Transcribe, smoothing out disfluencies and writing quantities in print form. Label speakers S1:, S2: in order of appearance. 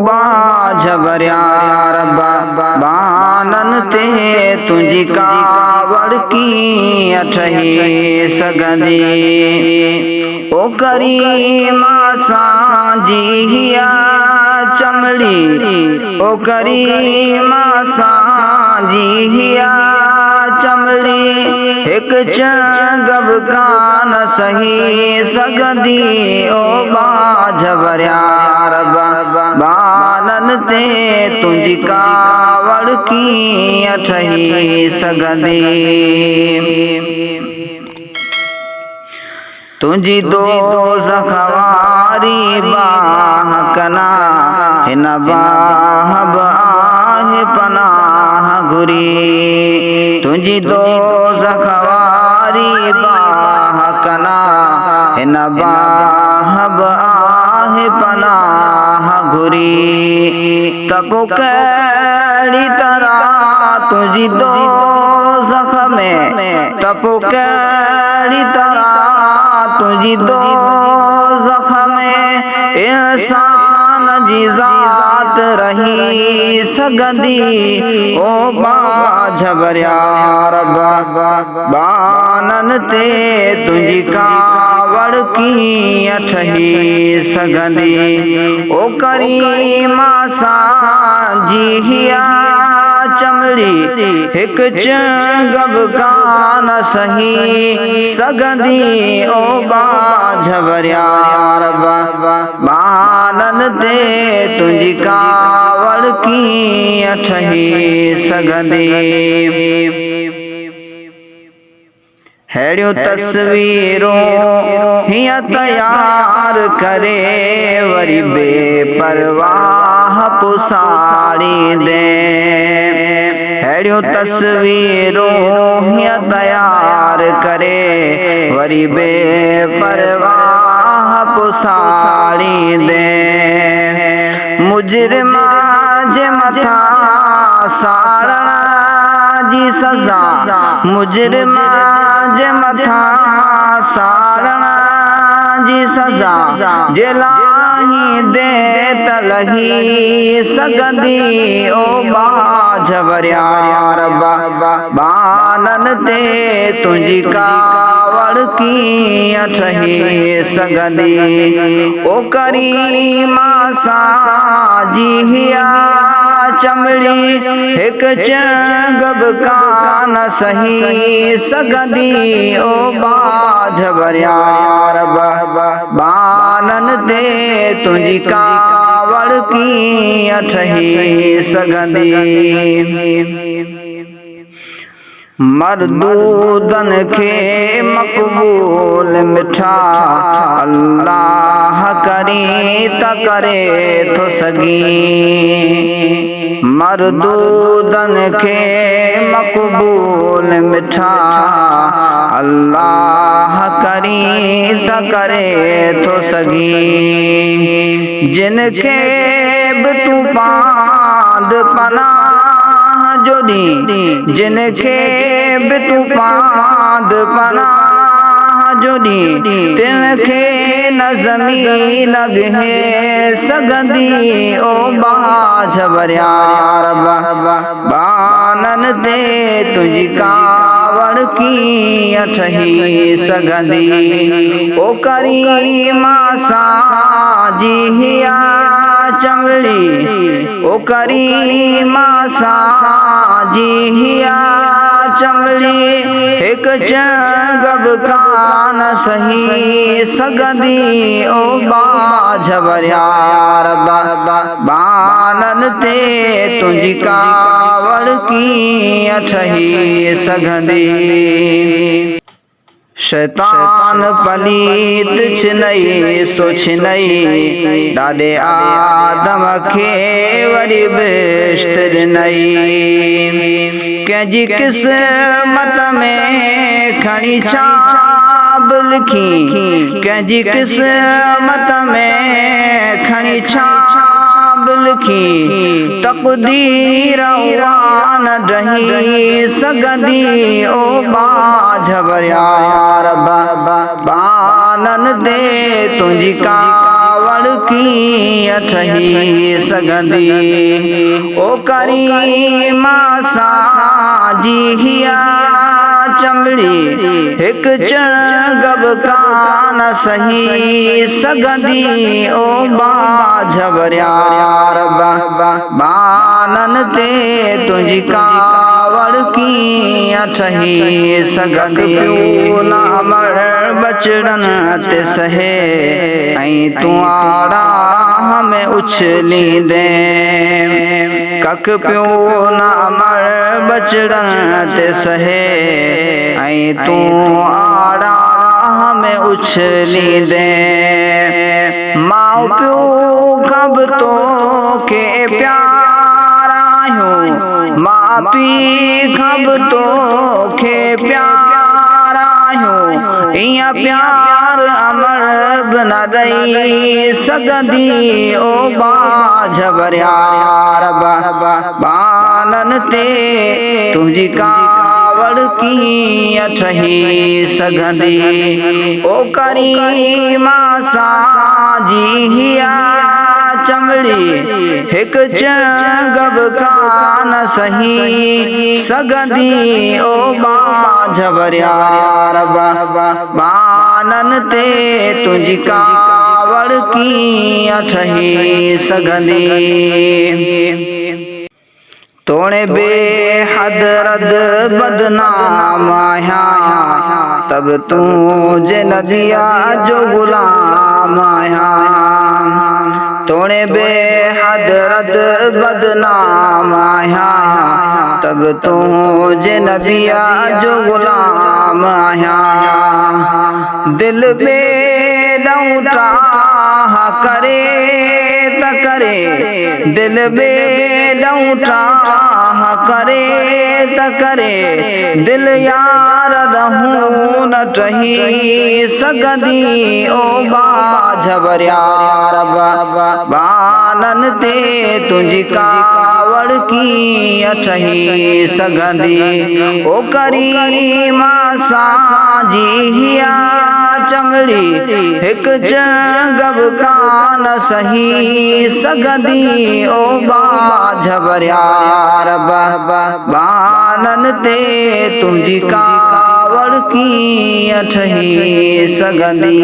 S1: बाझबरिया रब्बा बानन ते तुझी कावड़ की अठही सगंदी। ओ करीमा सांजी हिया चमड़ी, ओ करीमा सांजी हिया चमड़ी, एक चंगब कान सही सगंदी। ओ बाझबरिया रब्बा बानन ते तुझी कावड़ की अठही सगंदी। तुझी दोज़ख वारी बाह कना हिन बाह आहे पनाह घुरी। तुझी दोज़ख वारी बाह कना हिन बाह आहे पनाह घुरी। तपो कड़ी तरह तुझी दोज़ख में, तपो कड़ी तरह तुझी दोज़ख में इंसान जी ज़ात रही सगंदी। ओ बाझबरिया रब्बा बानन ते तुझी कावड़ की अठही सगंदी। ओ करीमा सांजी हिया चमड़ी, एक चंगब कान सही सगंदी। ओ बाझबरिया रब्बा बानन ते तुझी कावड़ की अठही सगंदी। हेड़ियों तस्वीरों हिया तैयार करे वरी बेपरवाह पुसाड़ी दे। हेड़ियों तस्वीरों हिया तैयार करे वरी बेपरवाह पुसाड़ी दे। मुजरिमा जे मथा सारणा जी सज़ा, मुजरिमा जे मथा सारणा जी सज़ा, जे लाही दे तलही सगंदी। ओ बाझबरिया रब्बा बानन ते तुझी कावड़ की अठही सगंदी। ओ करीमा सांजी हिया चमड़ी, एक चंगब कान सही सगंदी। ओ बाझबरिया रब्बा बानन ते तुझी कावड़ की अठही सगंदी। मरदूदन के मकबूल मिठा अल्लाह करी त करे तो सगी। मरदूदन के मकबूल मिठा अल्लाह करी त करे तो सगी। जिनके भी तू पांद पनाह जोड़ी, जिनके भी तू पांद पनाह जोड़ी, तिनके न ज़मीन लगे सगंदी। ओ बाझबरिया रब्बा बानन ते तुझी कावड़ की अठही सगंदी। ओ करीमा सांजी हिया चमड़ी, ओ करीमा सांजी हिया चमड़ी, एक चंगब कान सही सगंदी। ओ बाझबरिया रब्बा बानन ते तुझी कावड़ की अठही सगंदी। शैतान पलीत छिनई सो छिनई, दादे आदम खे वरी बेश्त ॾिनई। कंहिंजी किस्मत में खणी छाब लिखी, कंहिंजी किस्मत में खणी छाब लिखी, तक़दीर उड़ान रही सगंदी। ओ बाझबरिया रब्बा बानन ते तुझी कावड़ कावड़ कीअं ठही सघंदी। ओ करीमा साजी हिया चमड़ी हिक चंगब कान सही सघंदी। ओ बाझवरिया रब्बा बानन ते तुंहिंजी कावड़ कीअं ठही सघंदी। पियो न अमर बचड़न ते सहे ऐं तूं आड़ा हमें उछलींदे। कख पियो न अमर बचड़न ते सहे ऐं तूं आड़ा हमें उछलींदे। माउ पियो खां बि तोखे प्यार आहियूं, माउ पीउ खां बि तोखे प्यार आहियूं। इहाँ प्यार अमर बि न ॾेई सघंदी। ओ बाझवरिया रब्बा बानन ते तुंहिंजी कावड़ कीअं ठही सघंदी। ओ करीमा साजी हिया चमड़ी हिक चंगब कान सही सघंदी। ओ बाझवरिया रब्बा बानन ते तुंहिंजी कावड़ कीअं ठही सघंदी। तोणे बेहद रद बदनाम आहियां, तब तुंहिंजे नबिया जो गुलाम आहियां। तोणे बेहद रद बदनाम आहियां, तब तुंहिंजे नबिया जो गुलाम आहियां। दिल में ॾौटा करे त करे, दिल में ॾौटा करे त करे, दिल यार रहूं न ठही सघंदी। ओ बाझवरिया रब्बा बानन ते तुंहिंजी कावड़ कीअं ठही सघंदी। ओ करीमा साजी हिया चमड़ी हिक चंगब कान सही सघंदी। ओ बाझवरिया रब्बा बानन ते तुंहिंजी कावड़ कीअं ठही सघंदी।